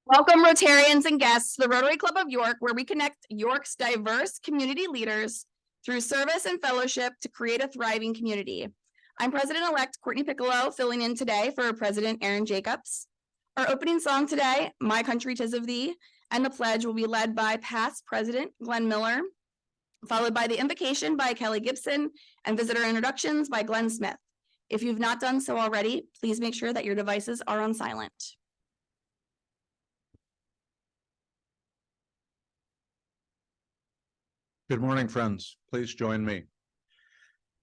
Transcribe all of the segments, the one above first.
Welcome, Rotarians and guests to the Rotary Club of York, where we connect York's diverse community leaders through service and fellowship to create a thriving community. I'm President-elect Courtney Piccolo, filling in today for President Aaron Jacobs. Our opening song today, My Country 'Tis of Thee, and the pledge will be led by past President Glenn Miller, followed by the invocation by Kelly Gibson and visitor introductions by Glenn Smith. If you've not done so already, please make sure that your devices are on silent. Good morning, friends. Please join me.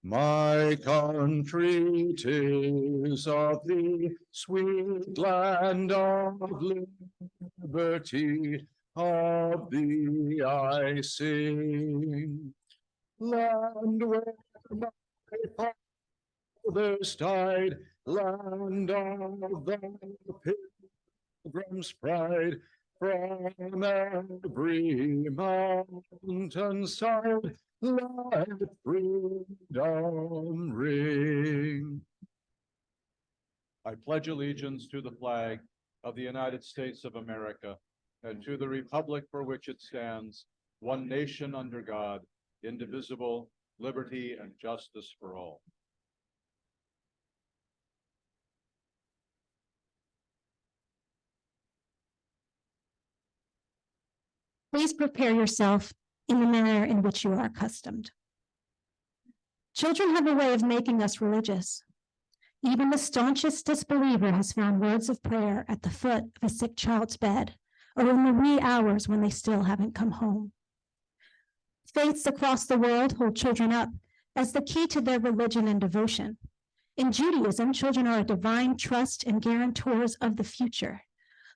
My country, 'tis of thee, sweet land of liberty, of thee I sing. Land where my fathers died, land of the pilgrim's pride, from every mountainside, let freedom ring. I pledge allegiance to the flag of the United States of America and to the republic for which it stands, one nation under God, indivisible, liberty and justice for all. Please prepare yourself in the manner in which you are accustomed. Children have a way of making us religious. Even the staunchest disbeliever has found words of prayer at the foot of a sick child's bed, or in the wee hours when they still haven't come home. Faiths across the world hold children up as the key to their religion and devotion. In Judaism, children are a divine trust and guarantors of the future.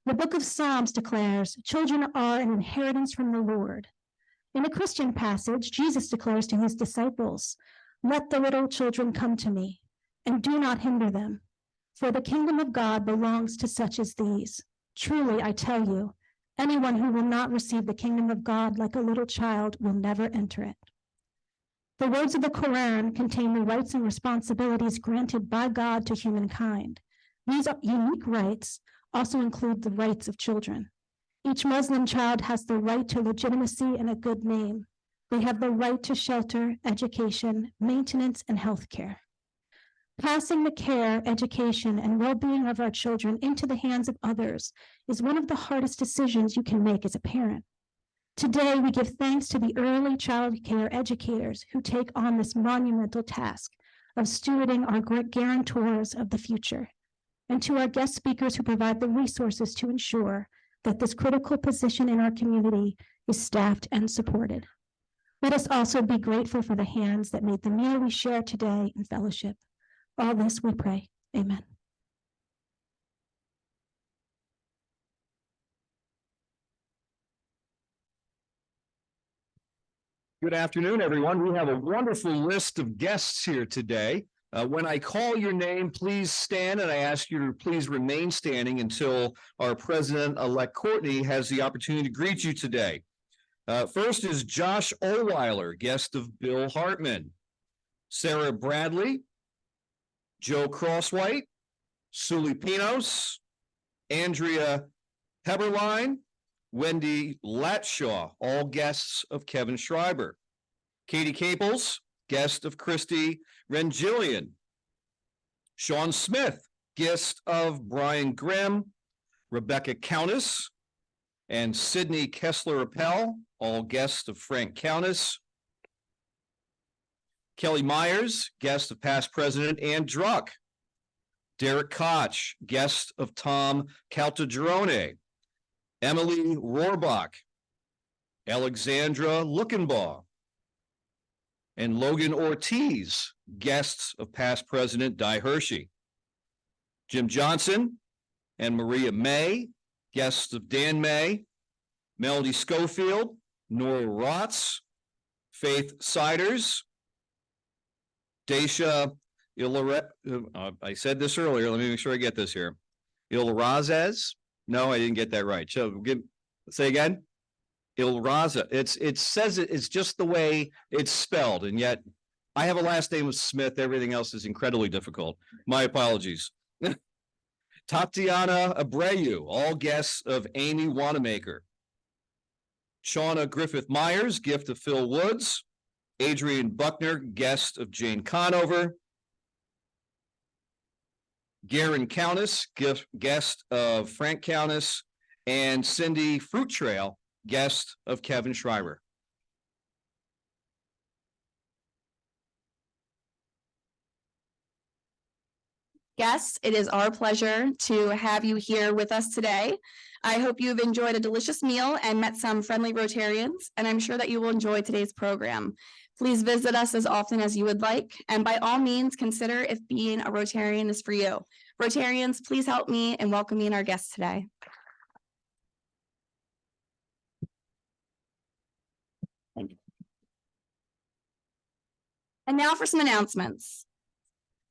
The book of Psalms declares, children are an inheritance from the Lord. In a Christian passage, Jesus declares to his disciples, let the little children come to me, and do not hinder them, for the kingdom of God belongs to such as these. Truly, I tell you, anyone who will not receive the kingdom of God like a little child will never enter it. The words of the Quran contain the rights and responsibilities granted by God to humankind. These unique rights also include the rights of children. Each Muslim child has the right to legitimacy and a good name. They have the right to shelter, education, maintenance, and health care. Passing the care, education, and well-being of our children into the hands of others is one of the hardest decisions you can make as a parent. Today, we give thanks to the early child care educators who take on this monumental task of stewarding our great guarantors of the future, and to our guest speakers who provide the resources to ensure that this critical position in our community is staffed and supported. Let us also be grateful for the hands that made the meal we share today in fellowship. All this we pray. Amen. Good afternoon, everyone. We have a wonderful list of guests here today. When I call your name, please stand, and I ask you to please remain standing until our President-elect Courtney has the opportunity to greet you today. First is Josh Olweiler, guest of Bill Hartman, Sarah Bradley, Joe Crosswhite, Suli Pinos, Andrea Heberlein, Wendy Latshaw, all guests of Kevin Schreiber, Katie Caples, guest of Christy Renjilian, Sean Smith, guest of Brian Grimm, Rebecca Countess, and Sydney Kessler-Appel, all guests of Frank Countess, Kelly Myers, guest of past President Ann Druck, Derek Koch, guest of Tom Caltagirone, Emily Rohrbach, Alexandra Luckenbaugh, and Logan Ortiz, guests of past President Di Hershey. Jim Johnson and Maria May, guests of Dan May, Melody Schofield, Nora Rotz, Faith Siders, Daisha I said this earlier, let me make sure I get this here. Ilrazez? No, I didn't get that right. So say again. Ilraza. It says it's just the way it's spelled, and yet I have a last name of Smith. Everything else is incredibly difficult. My apologies. Tatiana Abreu, all guests of Amy Wanamaker. Shauna Griffith Myers, gift of Phil Woods. Adrian Buckner, guest of Jane Conover. Garen Countess, guest of Frank Countess, and Cindy Fruit Trail, guest of Kevin Schreiber. Guests, it is our pleasure to have you here with us today. I hope you've enjoyed a delicious meal and met some friendly Rotarians, and I'm sure that you will enjoy today's program. Please visit us as often as you would like, and by all means, consider if being a Rotarian is for you. Rotarians, please help me in welcoming our guests today. Thank you. And now for some announcements.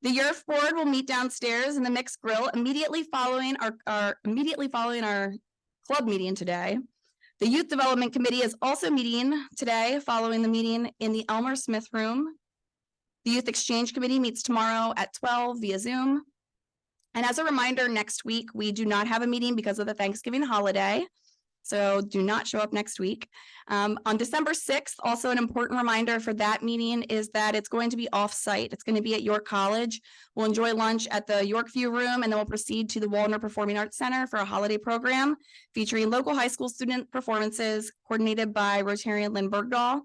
The YERF board will meet downstairs in the mixed grill immediately following our club meeting today. The Youth Development Committee is also meeting today following the meeting in the Elmer Smith Room. The Youth Exchange Committee meets tomorrow at 12 via Zoom. And as a reminder, next week, we do not have a meeting because of the Thanksgiving holiday. So do not show up next week. On December 6th, also an important reminder for that meeting is that it's going to be off-site. It's going to be at York College. We'll enjoy lunch at the York View Room, and then we'll proceed to the Waldner Performing Arts Center for a holiday program featuring local high school student performances coordinated by Rotarian Lynn Bergdahl.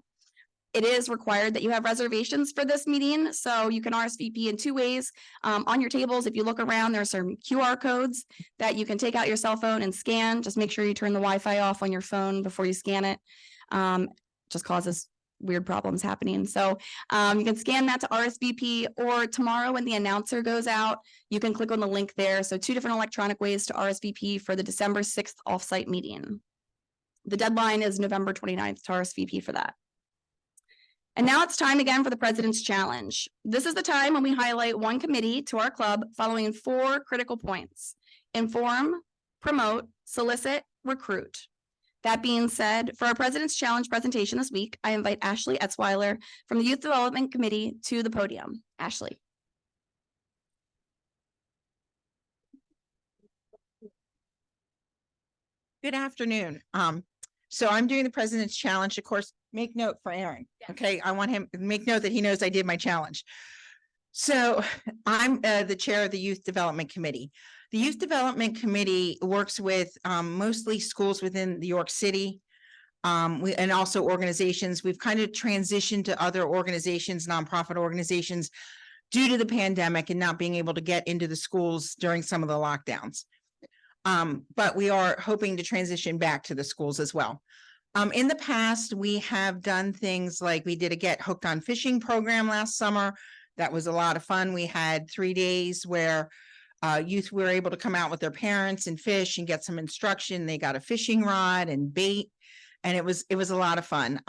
It is required that you have reservations for this meeting, so you can RSVP in two ways. On your tables, if you look around, there are some QR codes that you can take out your cell phone and scan. Just make sure you turn the Wi-Fi off on your phone before you scan it. Just causes weird problems happening. So you can scan that to RSVP, or tomorrow when the announcer goes out, you can click on the link there. So two different electronic ways to RSVP for the December 6th offsite meeting. The deadline is November 29th to RSVP for that. And now it's time again for the President's Challenge. This is the time when we highlight one committee to our club following 4 critical points: inform, promote, solicit, recruit. That being said, for our President's Challenge presentation this week, I invite Ashley Etzweiler from the Youth Development Committee to the podium. Ashley. Good afternoon. So I'm doing the President's Challenge. Of course, make note for Aaron. Yeah. Okay, I want him to make note that he knows I did my challenge. So I'm the chair of the Youth Development Committee. The Youth Development Committee works with mostly schools within the York City and also organizations. We've kind of transitioned to other organizations, nonprofit organizations, due to the pandemic and not being able to get into the schools during some of the lockdowns. But we are hoping to transition back to the schools as well. In the past, we have done things like we did a Get Hooked on Fishing program last summer. That was a lot of fun. We had 3 days where youth were able to come out with their parents and fish and get some instruction. They got a fishing rod and bait, and it was a lot of fun.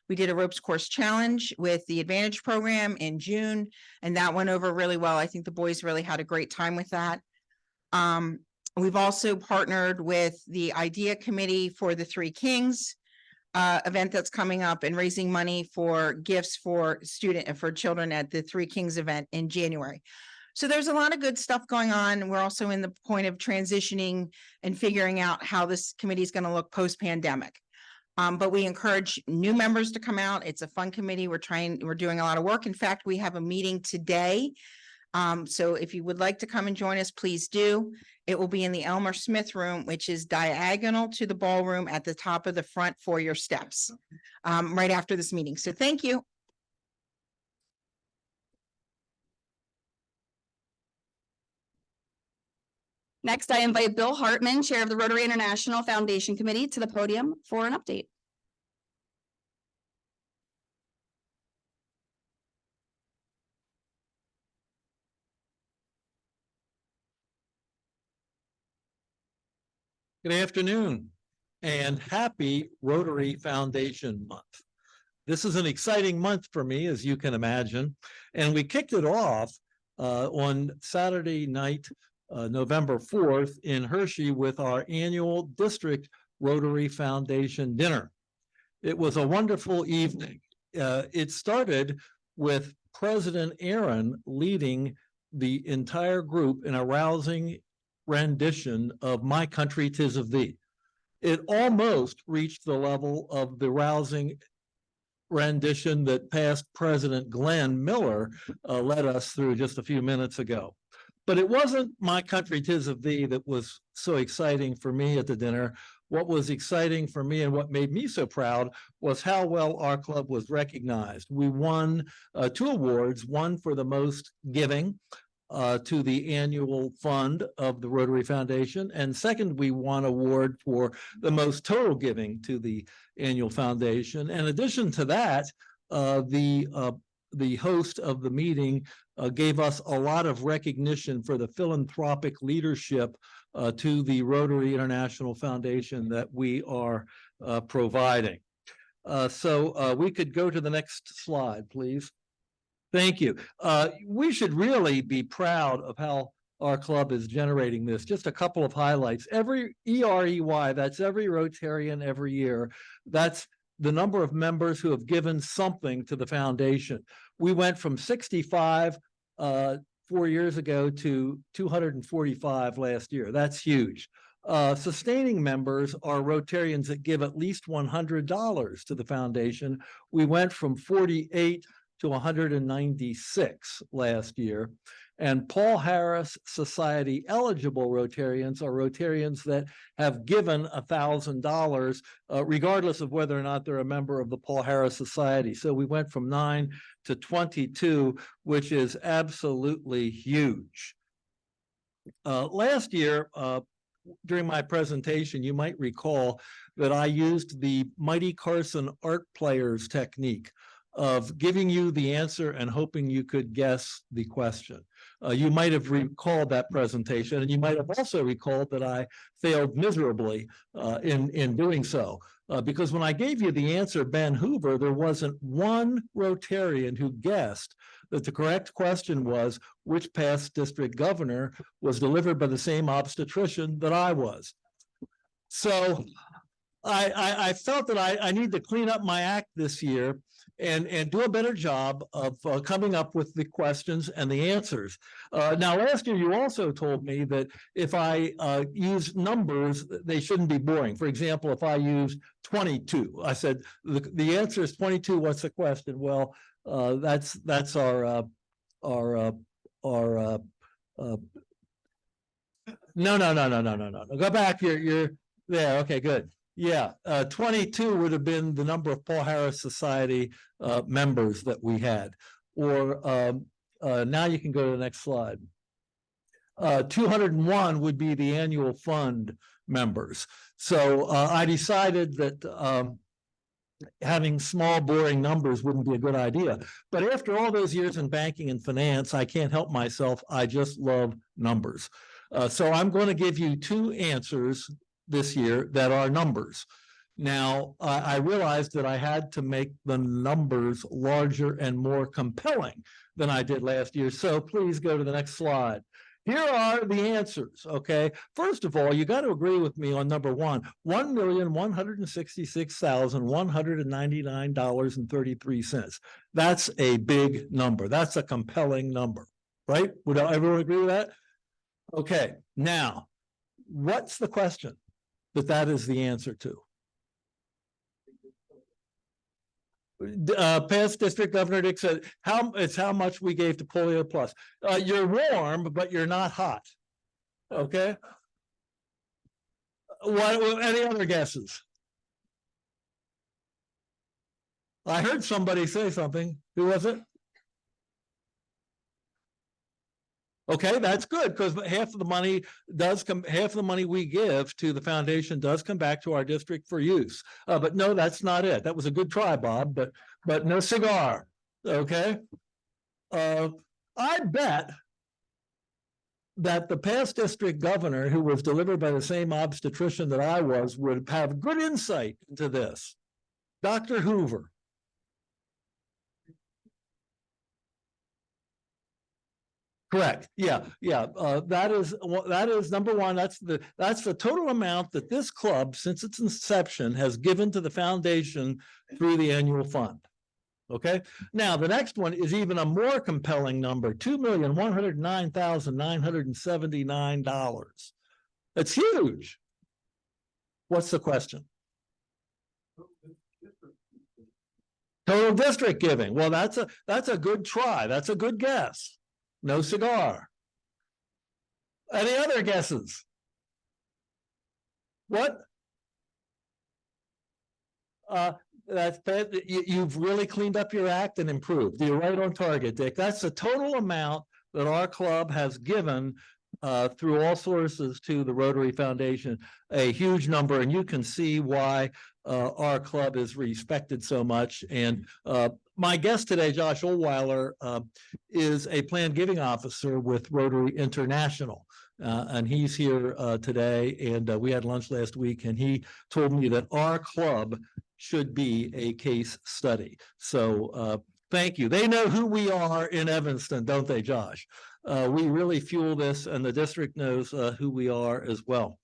We did a ropes course challenge with the Advantage program in June, and that went over really well. I think the boys really had a great time with that. We've also partnered with the Idea Committee for the Three Kings event that's coming up, and raising money for gifts for children at the Three Kings event in January. So there's a lot of good stuff going on. We're also in the point of transitioning and figuring out how this committee is going to look post-pandemic. But we encourage new members to come out. It's a fun committee. We're doing a lot of work. In fact, we have a meeting today. So if you would like to come and join us, please do. It will be in the Elmer Smith Room, which is diagonal to the ballroom at the top of the front foyer steps, right after this meeting. So thank you. Next, I invite Bill Hartman, Chair of the Rotary International Foundation Committee, to the podium for an update. Good afternoon and happy Rotary Foundation Month. This is an exciting month for me, as you can imagine, and we kicked it off on Saturday night, November 4th in Hershey with our annual District Rotary Foundation dinner. It was a wonderful evening. It started with President Aaron leading the entire group in a rousing rendition of My Country 'Tis of Thee. It almost reached the level of the rousing rendition that past President Glenn Miller led us through just a few minutes ago. But it wasn't My Country 'Tis of Thee that was so exciting for me at the dinner. What was exciting for me and what made me so proud was how well our club was recognized. We won 2 awards, one for the most giving to the annual fund of the Rotary Foundation, and second, we won an award for the most total giving to the annual foundation. In addition to that, the host of the meeting gave us a lot of recognition for the philanthropic leadership to the Rotary International Foundation that we are providing. So we could go to the next slide, please. Thank you. We should really be proud of how our club is generating this. Just a couple of highlights. Every EREY, that's every Rotarian every year. That's the number of members who have given something to the foundation. We went from 65 4 years ago to 245 last year. That's huge. Sustaining members are Rotarians that give at least $100 to the foundation. We went from 48 to 196 last year. And Paul Harris Society eligible Rotarians are Rotarians that have given $1,000, regardless of whether or not they're a member of the Paul Harris Society. So we went from 9 to 22, which is absolutely huge. Last year, during my presentation, you might recall that I used the Mighty Carson art players technique of giving you the answer and hoping you could guess the question. You might have recalled that presentation, and you might have also recalled that I failed miserably in doing so. Because when I gave you the answer, Ben Hoover, there wasn't one Rotarian who guessed that the correct question was, which past district governor was delivered by the same obstetrician that I was. So I felt that I need to clean up my act this year and do a better job of coming up with the questions and the answers. Now, last year, you also told me that if I use numbers, they shouldn't be boring. For example, if I use 22, I said, the answer is 22, what's the question? Well, that's our no. Go back, you're there, okay, good. Yeah, 22 would have been the number of Paul Harris Society members that we had. Or now you can go to the next slide. 201 would be the annual fund members. So I decided that having small, boring numbers wouldn't be a good idea. But after all those years in banking and finance, I can't help myself. I just love numbers. So I'm going to give you 2 answers this year that are numbers. Now, I realized that I had to make the numbers larger and more compelling than I did last year. So please go to the next slide. Here are the answers, okay? First of all, you got to agree with me on number 1, $1,166,199.33. That's a big number. That's a compelling number, right? Would everyone agree with that? Okay, now, what's the question that is the answer to? Past district governor Dick said, how much we gave to Polio Plus. You're warm, but you're not hot. Okay. Any other guesses? I heard somebody say something. Who was it? Okay, that's good, because half of the money we give to the foundation does come back to our district for use. But no, that's not it. That was a good try, Bob, but no cigar. Okay. I bet that the past district governor, who was delivered by the same obstetrician that I was, would have good insight into this. Dr. Hoover. Correct. Yeah. That is number 1. That's the total amount that this club, since its inception, has given to the foundation through the annual fund. Okay, now the next one is even a more compelling number, $2,109,979. It's huge. What's the question? Total district giving. Well, that's a good try. That's a good guess. No cigar. Any other guesses? What? You've really cleaned up your act and improved. You're right on target, Dick. That's the total amount that our club has given through all sources to the Rotary Foundation, a huge number, and you can see why our club is respected so much. And my guest today, Josh Olweiler, is a planned giving officer with Rotary International. And he's here today, and we had lunch last week, and he told me that our club should be a case study. So thank you. They know who we are in Evanston, don't they, Josh? We really fuel this, and the district knows who we are as well.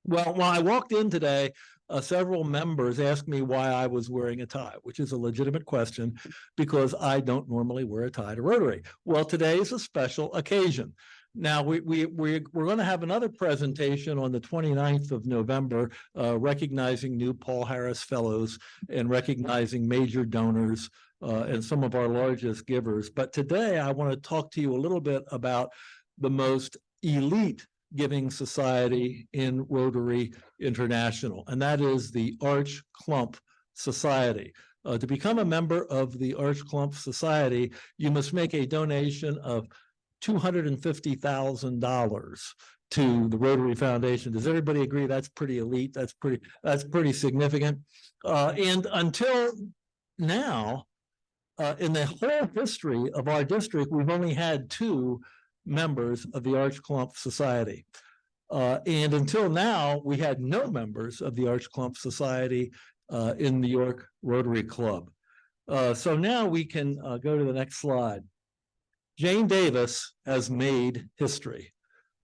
Well, when I walked in today, several members asked me why I was wearing a tie, which is a legitimate question because I don't normally wear a tie to Rotary. Well, today is a special occasion. Now, we're going to have another presentation on the 29th of November, recognizing new Paul Harris Fellows and recognizing major donors and some of our largest givers. But today, I want to talk to you a little bit about the most elite giving society in Rotary International, and that is the Arch Clump Society. To become a member of the Arch Clump Society, you must make a donation of $250,000 to the Rotary Foundation. Does everybody agree that's pretty elite? That's pretty significant. And until now, in the whole history of our district, we've only had 2 members of the Arch Clump Society. And until now, we had no members of the Arch Clump Society in the York Rotary Club. So now we can go to the next slide. Jane Davis has made history.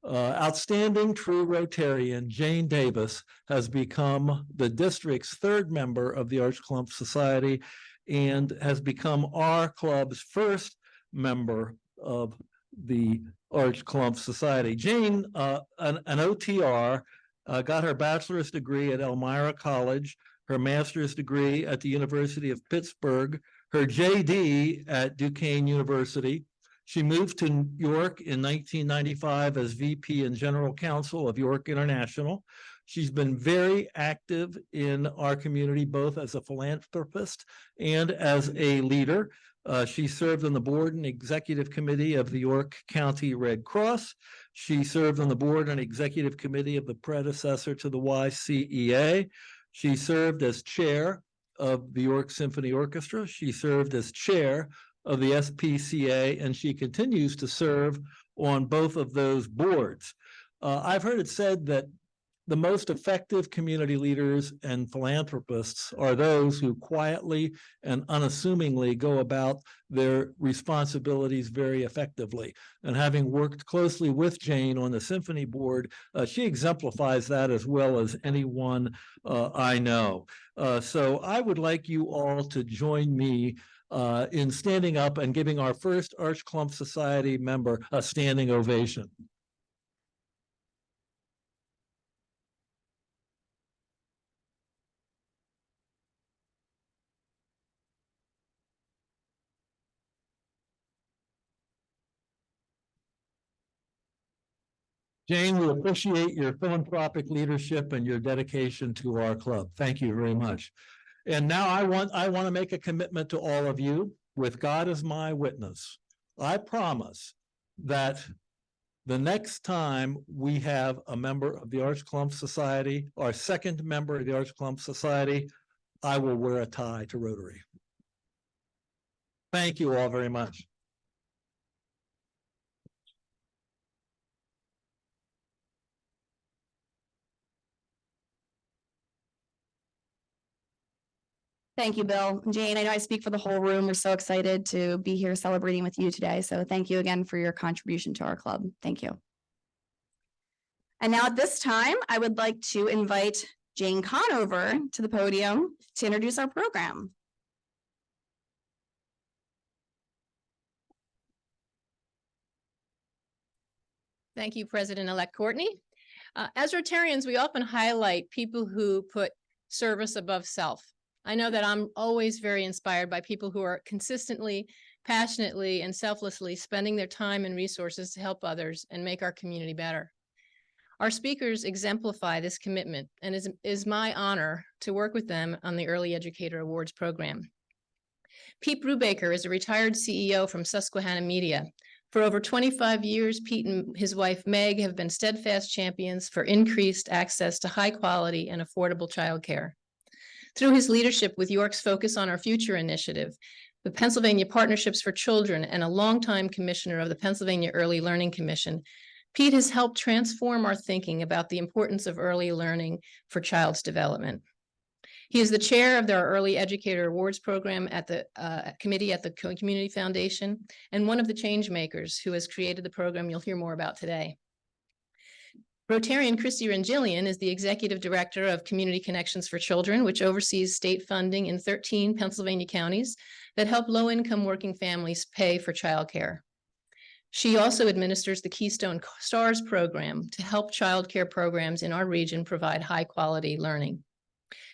Outstanding true Rotarian Jane Davis has become the district's 3rd member of the Arch Clump Society and has become our club's 1st member of the Arch Clump Society. Jane, an OTR, got her bachelor's degree at Elmira College, her master's degree at the University of Pittsburgh, her JD at Duquesne University. She moved to York in 1995 as VP and General Counsel of York International. She's been very active in our community, both as a philanthropist and as a leader. She served on the board and executive committee of the York County Red Cross. She served on the board and executive committee of the predecessor to the YCEA. She served as chair of the York Symphony Orchestra. She served as chair of the SPCA, and she continues to serve on both of those boards. I've heard it said that the most effective community leaders and philanthropists are those who quietly and unassumingly go about their responsibilities very effectively. And having worked closely with Jane on the symphony board, she exemplifies that as well as anyone I know. So I would like you all to join me in standing up and giving our first Arch Clump Society member a standing ovation. Jane, we appreciate your philanthropic leadership and your dedication to our club. Thank you very much. And now I want to make a commitment to all of you, with God as my witness. I promise that the next time we have a member of the Arch Clump Society, our 2nd member of the Arch Clump Society, I will wear a tie to Rotary. Thank you all very much. Thank you, Bill. Jane, I know I speak for the whole room. We're so excited to be here celebrating with you today. So thank you again for your contribution to our club. Thank you. And now at this time, I would like to invite Jane Conover to the podium to introduce our program. Thank you, President-elect Courtney. As Rotarians, we often highlight people who put service above self. I know that I'm always very inspired by people who are consistently, passionately, and selflessly spending their time and resources to help others and make our community better. Our speakers exemplify this commitment, and it is my honor to work with them on the Early Educator Awards program. Pete Brubaker is a retired CEO from Susquehanna Media. For over 25 years, Pete and his wife Meg have been steadfast champions for increased access to high quality and affordable childcare. Through his leadership with York's Focus on Our Future initiative, the Pennsylvania Partnerships for Children, and a longtime commissioner of the Pennsylvania Early Learning Commission, Pete has helped transform our thinking about the importance of early learning for child's development. He is the chair of our Early Educator Awards program at the committee at the Community Foundation, and one of the change makers who has created the program you'll hear more about today. Rotarian Christy Renjilian is the Executive Director of Community Connections for Children, which oversees state funding in 13 Pennsylvania counties that help low-income working families pay for childcare. She also administers the Keystone Stars program to help childcare programs in our region provide high-quality learning.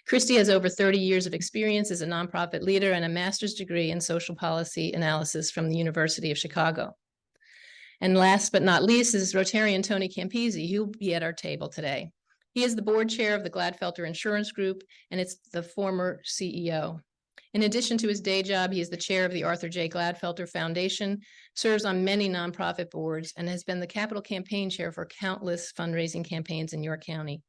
Christy has over 30 years of experience as a nonprofit leader and a master's degree in social policy analysis from the University of Chicago. And last but not least is Rotarian Tony Campisi, who will be at our table today. He is the board chair of the Gladfelter Insurance Group, and it's the former CEO. In addition to his day job, he is the chair of the Arthur J. Gladfelter Foundation, serves on many nonprofit boards, and has been the capital campaign chair for countless fundraising campaigns in York County.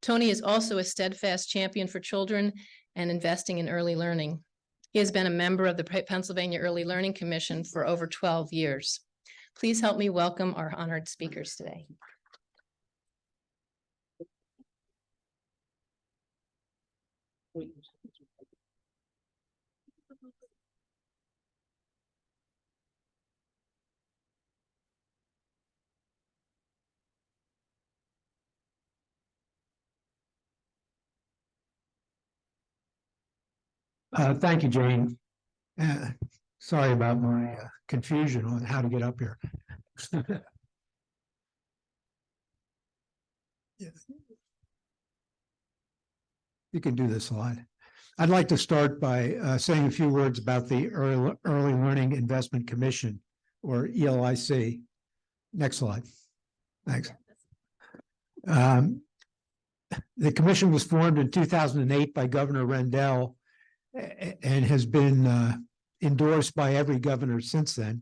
Tony is also a steadfast champion for children and investing in early learning. He has been a member of the Pennsylvania Early Learning Commission for over 12 years. Please help me welcome our honored speakers today. Thank you, Jane. Sorry about my confusion on how to get up here. You can do this slide. I'd like to start by saying a few words about the Early Learning Investment Commission, or ELIC. Next slide. Thanks. The commission was formed in 2008 by Governor Rendell and has been endorsed by every governor since then.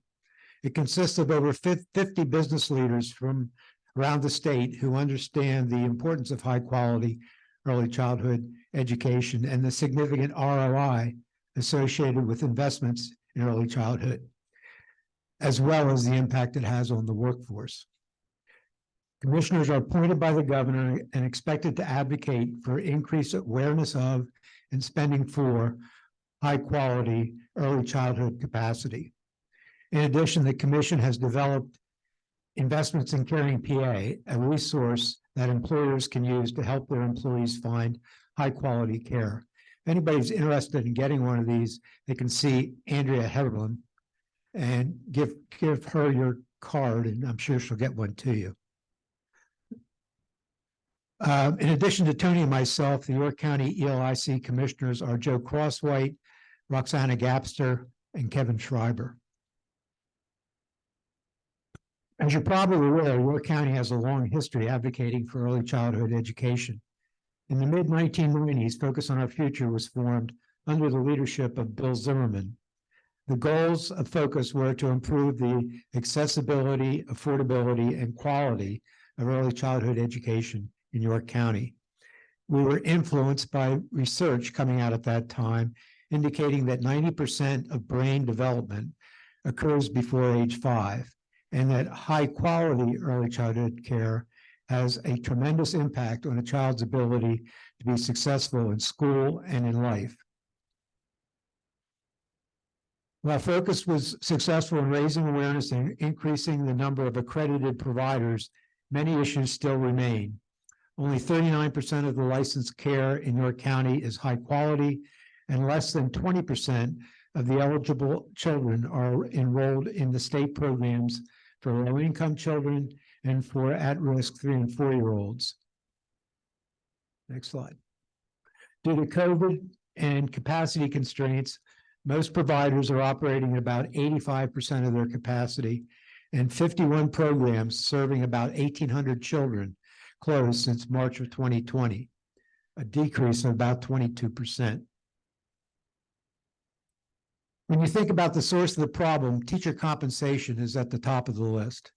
It consists of over 50 business leaders from around the state who understand the importance of high quality early childhood education and the significant ROI associated with investments in early childhood, as well as the impact it has on the workforce. Commissioners are appointed by the governor and expected to advocate for increased awareness of and spending for high-quality early childhood capacity. In addition, the commission has developed Investments in Caring PA, a resource that employers can use to help their employees find high-quality care. If anybody's interested in getting one of these, they can see Andrea Heberlin and give her your card, and I'm sure she'll get one to you. In addition to Tony and myself, the York County ELIC commissioners are Joe Crosswhite, Roxana Gapster, and Kevin Schreiber. As you're probably aware, York County has a long history advocating for early childhood education. In the mid-1990s, Focus on Our Future was formed under the leadership of Bill Zimmerman. The goals of Focus were to improve the accessibility, affordability, and quality of early childhood education in York County. We were influenced by research coming out at that time, indicating that 90% of brain development occurs before age 5, and that high quality early childhood care has a tremendous impact on a child's ability to be successful in school and in life. While Focus was successful in raising awareness and increasing the number of accredited providers, many issues still remain. Only 39% of the licensed care in York County is high quality, and less than 20% of the eligible children are enrolled in the state programs for low-income children and for at-risk 3 and 4-year-olds. Next slide. Due to COVID and capacity constraints, most providers are operating at about 85% of their capacity, and 51 programs serving about 1,800 children closed since March of 2020, a decrease of about 22%. When you think about the source of the problem, teacher compensation is at the top of the list.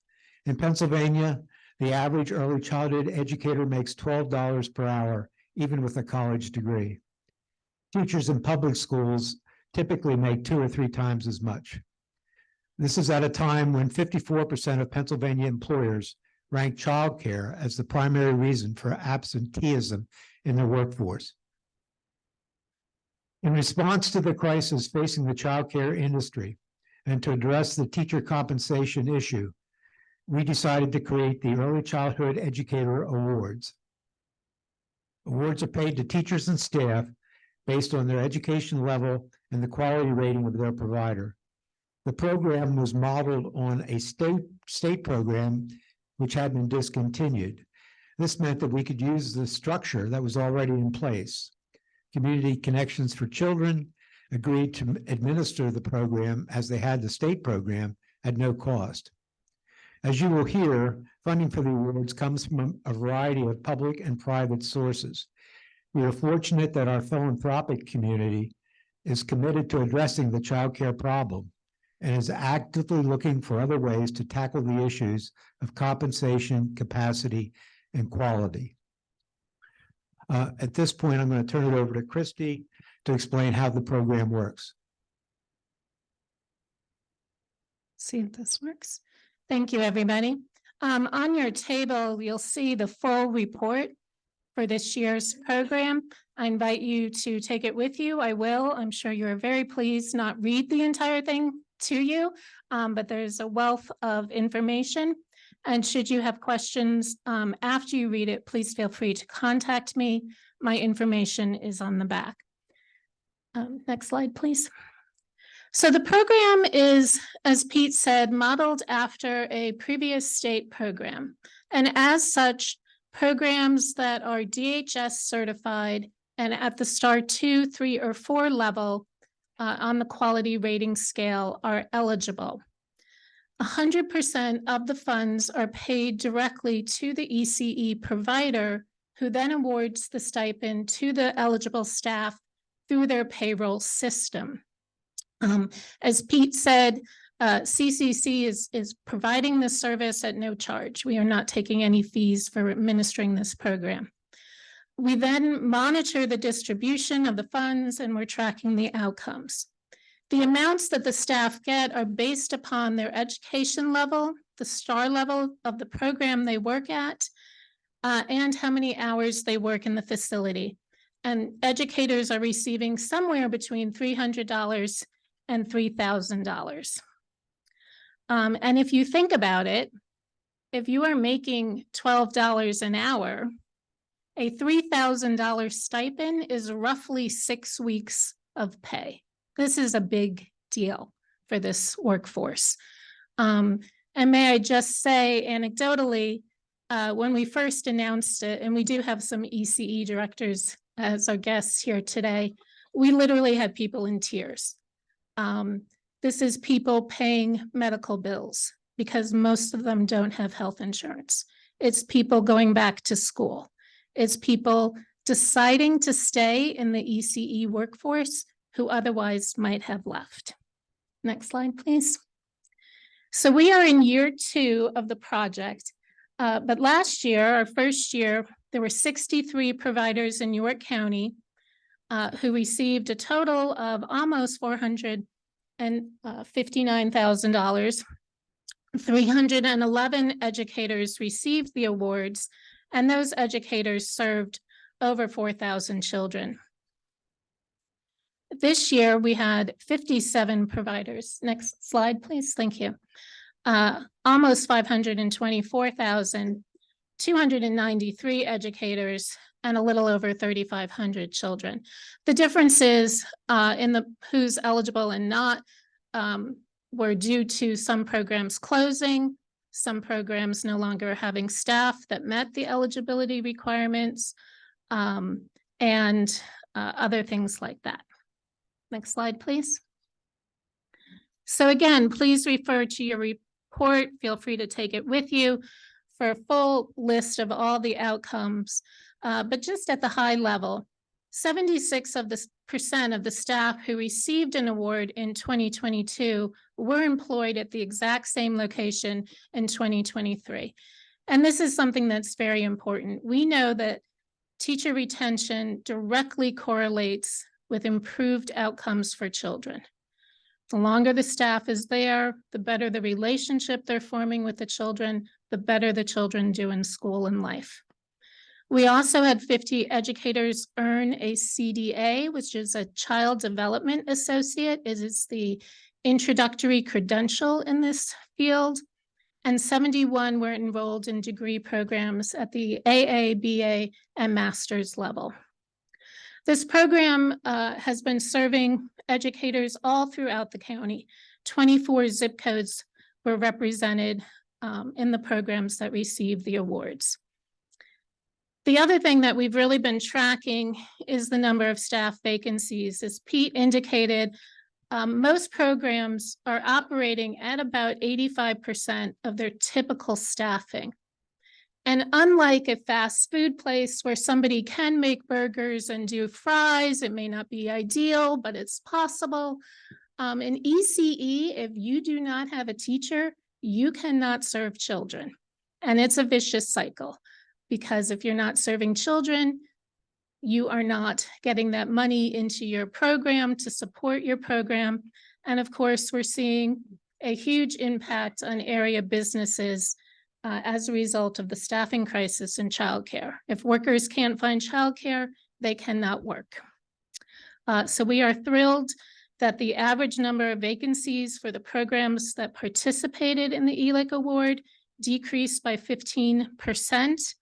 In Pennsylvania, the average early childhood educator makes $12 per hour, even with a college degree. Teachers in public schools typically make 2 or 3 times as much. This is at a time when 54% of Pennsylvania employers rank childcare as the primary reason for absenteeism in their workforce. In response to the crisis facing the childcare industry and to address the teacher compensation issue, we decided to create the Early Childhood Educator Awards. Awards are paid to teachers and staff based on their education level and the quality rating of their provider. The program was modeled on a state program which had been discontinued. This meant that we could use the structure that was already in place. Community Connections for Children agreed to administer the program as they had the state program at no cost. As you will hear, funding for the awards comes from a variety of public and private sources. We are fortunate that our philanthropic community is committed to addressing the child care problem and is actively looking for other ways to tackle the issues of compensation, capacity, and quality. At this point, I'm going to turn it over to Christy to explain how the program works. See if this works. Thank you, everybody. On your table, you'll see the full report for this year's program. I invite you to take it with you. I will. I'm sure you're very pleased not read the entire thing to you, but there's a wealth of information. And should you have questions after you read it, please feel free to contact me. My information is on the back. Next slide, please. So the program is, as Pete said, modeled after a previous state program. And as such, programs that are DHS certified and at the STAR 2, 3, or 4 level on the quality rating scale are eligible. 100% of the funds are paid directly to the ECE provider, who then awards the stipend to the eligible staff through their payroll system. As Pete said, CCC is providing this service at no charge. We are not taking any fees for administering this program. We then monitor the distribution of the funds and we're tracking the outcomes. The amounts that the staff get are based upon their education level, the STAR level of the program they work at, and how many hours they work in the facility. And educators are receiving somewhere between $300 and $3,000. And if you think about it, if you are making $12 an hour, a $3,000 stipend is roughly 6 weeks of pay. This is a big deal for this workforce. And may I just say anecdotally, when we first announced it, and we do have some ECE directors as our guests here today, we literally had people in tears. This is people paying medical bills because most of them don't have health insurance. It's people going back to school. It's people deciding to stay in the ECE workforce who otherwise might have left. Next slide, please. So we are in year 2 of the project, but last year, our first year, there were 63 providers in York County who received a total of almost $459,000. 311 educators received the awards, and those educators served over 4,000 children. This year, we had 57 providers. Next slide, please. Thank you. Almost 524,000, 293 educators, and a little over 3,500 children. The differences in the who's eligible and not were due to some programs closing, some programs no longer having staff that met the eligibility requirements, and other things like that. Next slide, please. So again, please refer to your report. Feel free to take it with you for a full list of all the outcomes. But just at the high level, 76% of the staff who received an award in 2022 were employed at the exact same location in 2023. And this is something that's very important. We know that teacher retention directly correlates with improved outcomes for children. The longer the staff is there, the better the relationship they're forming with the children, the better the children do in school and life. We also had 50 educators earn a CDA, which is a Child Development Associate. It is the introductory credential in this field. And 71 were enrolled in degree programs at the AA, BA, and master's level. This program has been serving educators all throughout the county. 24 zip codes were represented in the programs that received the awards. The other thing that we've really been tracking is the number of staff vacancies. As Pete indicated, most programs are operating at about 85% of their typical staffing. And unlike a fast food place where somebody can make burgers and do fries, it may not be ideal, but it's possible. In ECE, if you do not have a teacher, you cannot serve children. And it's a vicious cycle, because if you're not serving children, you are not getting that money into your program to support your program. And of course, we're seeing a huge impact on area businesses as a result of the staffing crisis in childcare. If workers can't find childcare, they cannot work. So we are thrilled that the average number of vacancies for the programs that participated in the ELIC award decreased by 15%,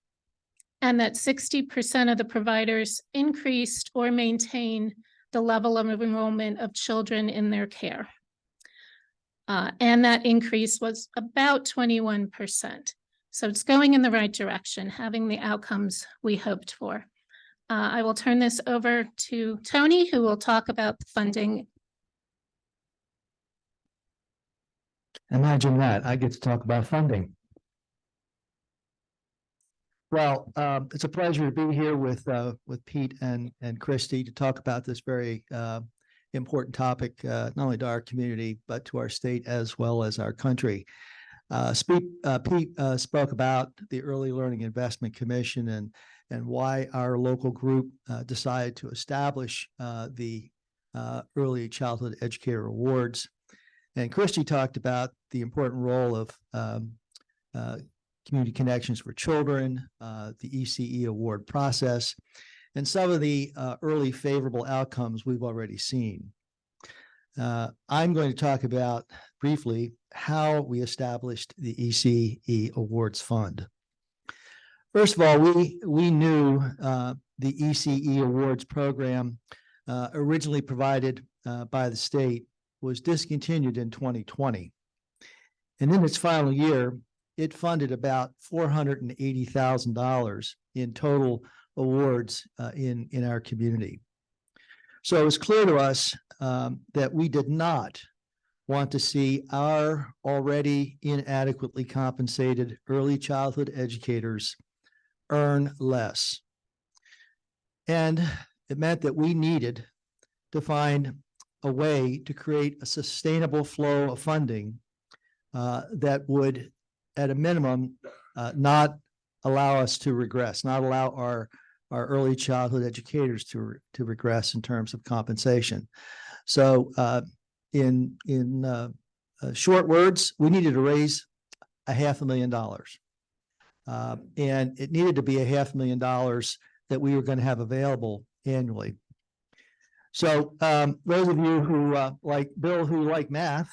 and that 60% of the providers increased or maintained the level of enrollment of children in their care. And that increase was about 21%. So it's going in the right direction, having the outcomes we hoped for. I will turn this over to Tony, who will talk about the funding. Imagine that. I get to talk about funding. Well, it's a pleasure to be here with Pete and Christy to talk about this very important topic, not only to our community, but to our state as well as our country. Pete spoke about the Early Learning Investment Commission and why our local group decided to establish the Early Childhood Educator Awards. And Christy talked about the important role of Community Connections for Children, the ECE award process, and some of the early favorable outcomes we've already seen. I'm going to talk about briefly how we established the ECE Awards Fund. First of all, we knew the ECE Awards program originally provided by the state was discontinued in 2020. And in its final year, it funded about $480,000 in total awards in our community. So it was clear to us that we did not want to see our already inadequately compensated early childhood educators earn less. And it meant that we needed to find a way to create a sustainable flow of funding that would, at a minimum, not allow us to regress, not allow our early childhood educators to regress in terms of compensation. So in short words, we needed to raise $500,000. And it needed to be $500,000 that we were going to have available annually. So those of you who like Bill, who like math,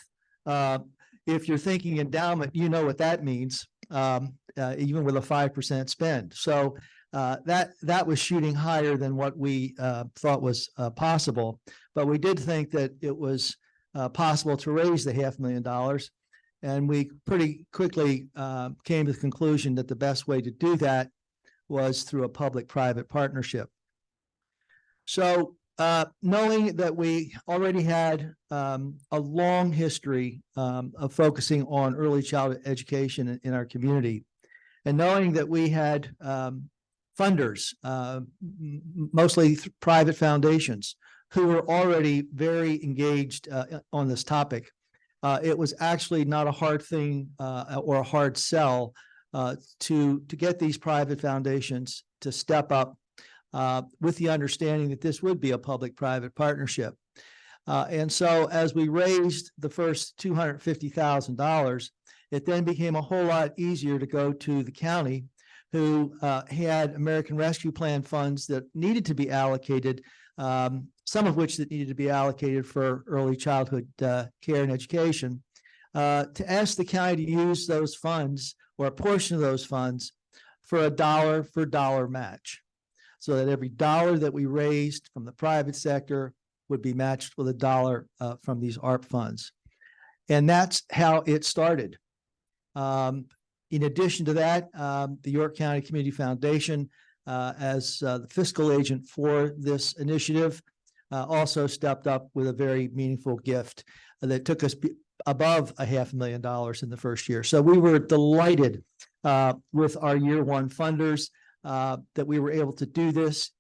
if you're thinking endowment, you know what that means, even with a 5% spend. So that was shooting higher than what we thought was possible. But we did think that it was possible to raise the $500,000. And we pretty quickly came to the conclusion that the best way to do that was through a public-private partnership. So knowing that we already had a long history of focusing on early childhood education in our community, and knowing that we had funders, mostly private foundations, who were already very engaged on this topic, it was actually not a hard thing or a hard sell to get these private foundations to step up with the understanding that this would be a public-private partnership. And so as we raised the first $250,000, it then became a whole lot easier to go to the county, who had American Rescue Plan funds that needed to be allocated, some of which that needed to be allocated for early childhood care and education, to ask the county to use those funds or a portion of those funds for a dollar for dollar match, so that every dollar that we raised from the private sector would be matched with a dollar from these ARP funds. And that's how it started. In addition to that, the York County Community Foundation, as the fiscal agent for this initiative, also stepped up with a very meaningful gift that took us above $500,000 in the first year. So we were delighted with our year one funders that we were able to do this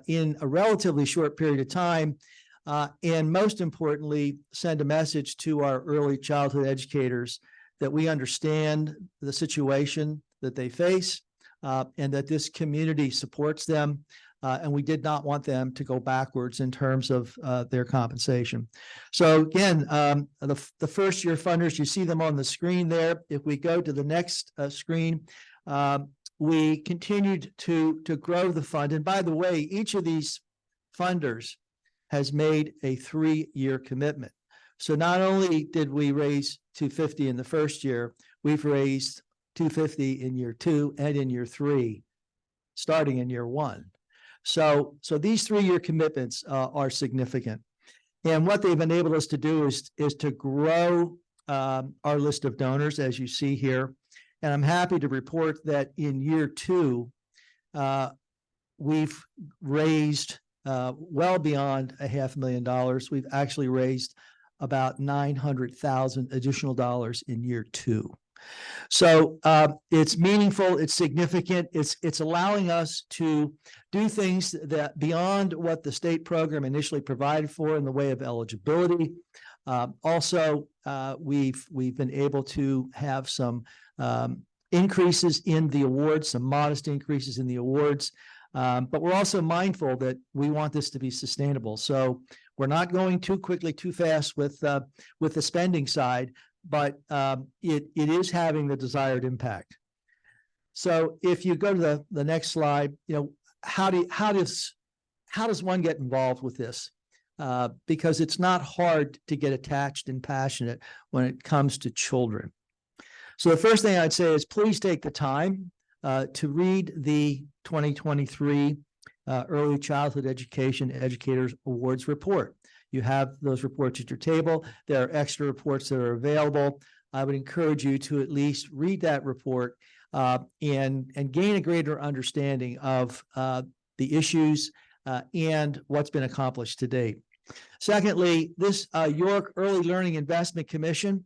in a relatively short period of time. And most importantly, send a message to our early childhood educators that we understand the situation that they face and that this community supports them. And we did not want them to go backwards in terms of their compensation. So again, the first year funders, you see them on the screen there. If we go to the next screen, we continued to grow the fund. And by the way, each of these funders has made a 3-year commitment. So not only did we raise $250 in the first year, we've raised $250 in year 2 and in year 3, starting in year 1. So these 3-year commitments are significant. And what they've enabled us to do is to grow our list of donors, as you see here. And I'm happy to report that in year 2, we've raised well beyond $500,000. We've actually raised about $900,000 additional dollars in year 2. So it's meaningful, it's significant, it's allowing us to do things that beyond what the state program initially provided for in the way of eligibility. Also, we've been able to have some increases in the awards, some modest increases in the awards. But we're also mindful that we want this to be sustainable. So we're not going too quickly, too fast with the spending side, but it is having the desired impact. So if you go to the next slide, how does one get involved with this? Because it's not hard to get attached and passionate when it comes to children. So the first thing I'd say is please take the time to read the 2023 Early Childhood Education Educators Awards report. You have those reports at your table. There are extra reports that are available. I would encourage you to at least read that report and gain a greater understanding of the issues and what's been accomplished to date. Secondly, this York Early Learning Investment Commission,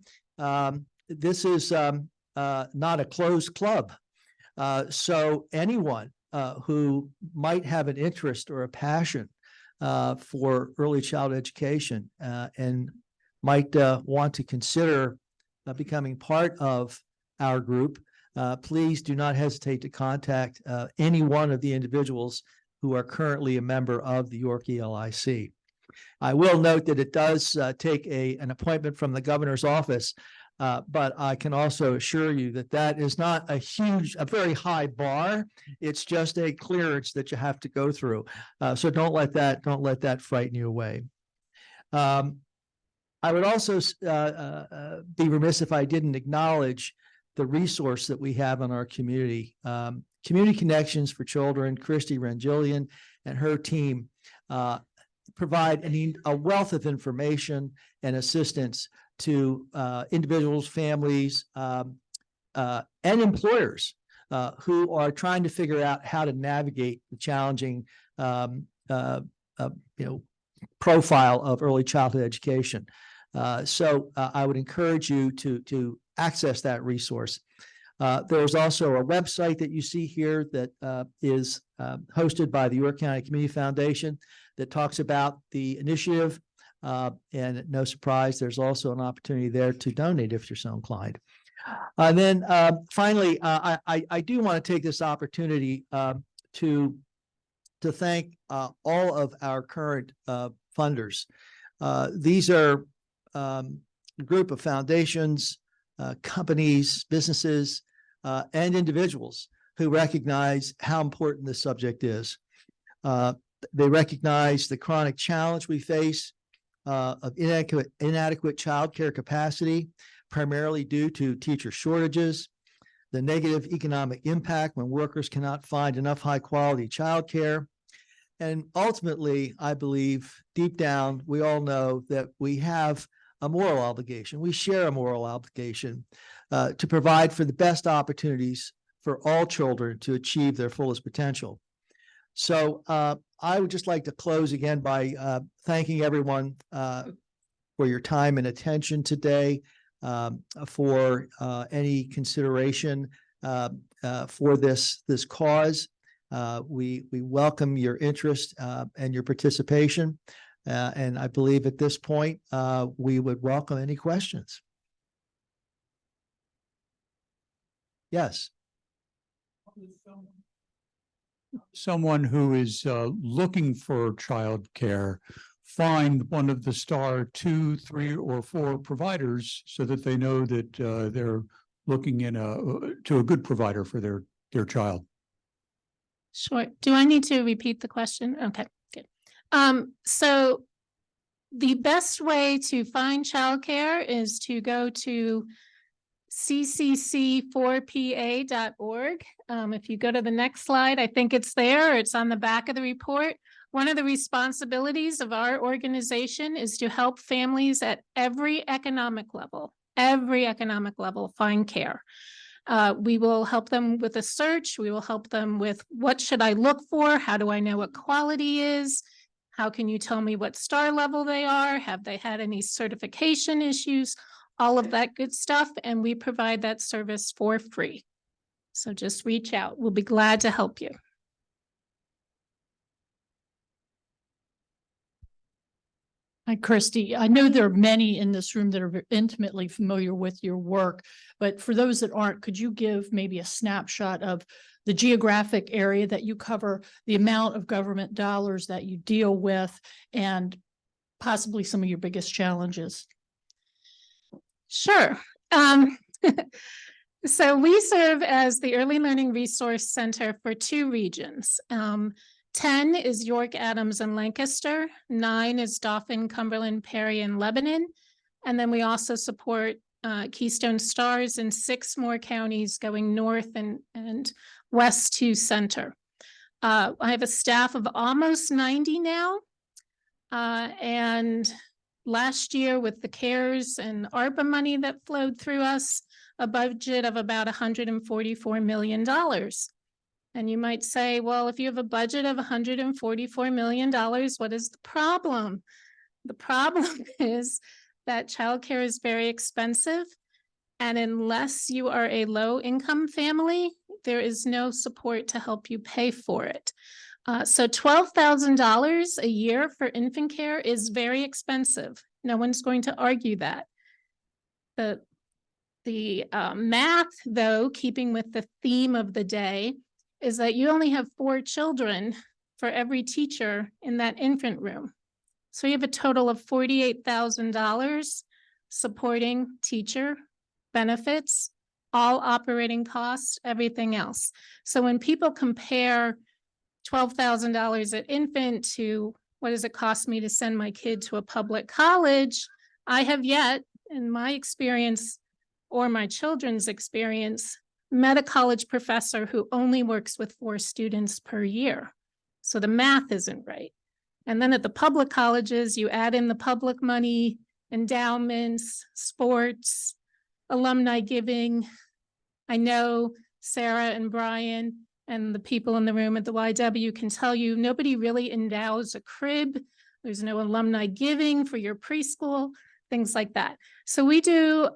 this is not a closed club. So anyone who might have an interest or a passion for early child education and might want to consider becoming part of our group, please do not hesitate to contact any one of the individuals who are currently a member of the York ELIC. I will note that it does take an appointment from the governor's office, but I can also assure you that that is not a very high bar. It's just a clearance that you have to go through. So don't let that frighten you away. I would also be remiss if I didn't acknowledge the resource that we have in our community. Community Connections for Children, Christy Renjilian and her team provide a wealth of information and assistance to individuals, families, and employers who are trying to figure out how to navigate the challenging profile of early childhood education. So I would encourage you to access that resource. There's also a website that you see here that is hosted by the York County Community Foundation that talks about the initiative. And no surprise, there's also an opportunity there to donate if you're so inclined. And then finally, I do want to take this opportunity to thank all of our current funders. These are a group of foundations, companies, businesses, and individuals who recognize how important this subject is. They recognize the chronic challenge we face of inadequate childcare capacity, primarily due to teacher shortages, the negative economic impact when workers cannot find enough high-quality childcare. And ultimately, I believe deep down, we all know that we have a moral obligation. We share a moral obligation to provide for the best opportunities for all children to achieve their fullest potential. So I would just like to close again by thanking everyone for your time and attention today, for any consideration for this cause. We welcome your interest and your participation. And I believe at this point, we would welcome any questions. Yes. Someone who is looking for childcare find one of the star 2, 3, or 4 providers so that they know that they're looking to a good provider for their child? Sure. Do I need to repeat the question? Okay, good. So the best way to find childcare is to go to ccc4pa.org. If you go to the next slide, I think it's there, or it's on the back of the report. One of the responsibilities of our organization is to help families at every economic level find care. We will help them with a search. We will help them with what should I look for? How do I know what quality is? How can you tell me what star level they are? Have they had any certification issues? All of that good stuff. And we provide that service for free. So just reach out. We'll be glad to help you. Hi, Christy. I know there are many in this room that are intimately familiar with your work, but for those that aren't, could you give maybe a snapshot of the geographic area that you cover, the amount of government dollars that you deal with, and possibly some of your biggest challenges? Sure. So we serve as the Early Learning Resource Center for 2 regions. 10 is York, Adams, and Lancaster. 9 is Dauphin, Cumberland, Perry, and Lebanon. And then we also support Keystone Stars in 6 more counties going north and west to center. I have a staff of almost 90 now. And last year with the CARES and ARPA money that flowed through us, a budget of about $144 million. And you might say, well, if you have a budget of $144 million, what is the problem? The problem is that childcare is very expensive. And unless you are a low-income family, there is no support to help you pay for it. So $12,000 a year for infant care is very expensive. No one's going to argue that. The math, though, keeping with the theme of the day, is that you only have 4 children for every teacher in that infant room. So you have a total of $48,000 supporting teacher benefits, all operating costs, everything else. So when people compare $12,000 at infant to what does it cost me to send my kid to a public college, I have yet, in my experience or my children's experience, met a college professor who only works with 4 students per year. So the math isn't right. And then at the public colleges, you add in the public money, endowments, sports, alumni giving. I know Sarah and Brian and the people in the room at the YW can tell you, nobody really endows a crib. There's no alumni giving for your preschool, things like that. So we do,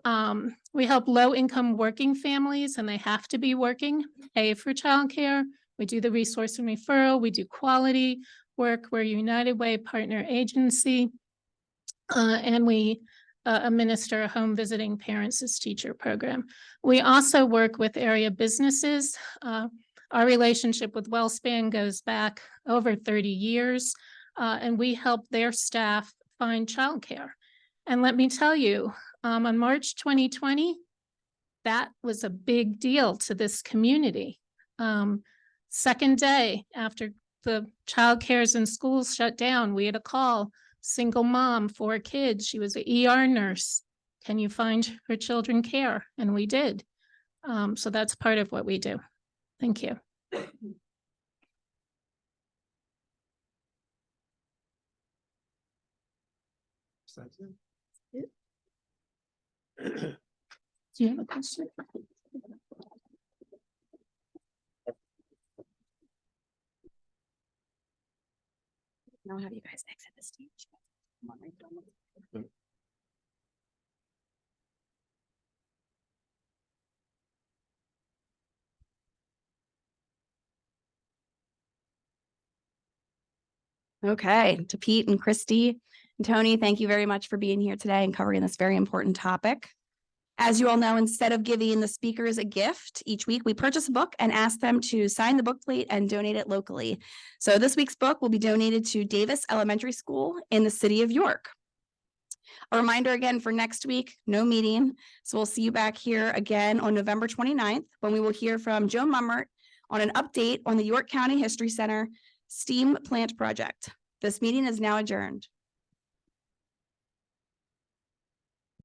we help low-income working families, and they have to be working, pay for childcare. We do the resource and referral. We do quality work. We're United Way partner agency. And we administer a home visiting parents as teacher program. We also work with area businesses. Our relationship with WellSpan goes back over 30 years, and we help their staff find childcare. And let me tell you, on March 2020, that was a big deal to this community. Second day after the childcares and schools shut down, we had a call, single mom, 4 kids. She was an ER nurse. Can you find her children care? And we did. So that's part of what we do. Thank you. Do you have a question? I'll have you guys exit the stage. Okay, to Pete and Christy and Tony, thank you very much for being here today and covering this very important topic. As you all know, instead of giving the speakers a gift each week, we purchase a book and ask them to sign the book plate and donate it locally. So this week's book will be donated to Davis Elementary School in the city of York. A reminder again for next week, no meeting. So we'll see you back here again on November 29th, when we will hear from Joe Mummert on an update on the York County History Center STEAM plant project. This meeting is now adjourned.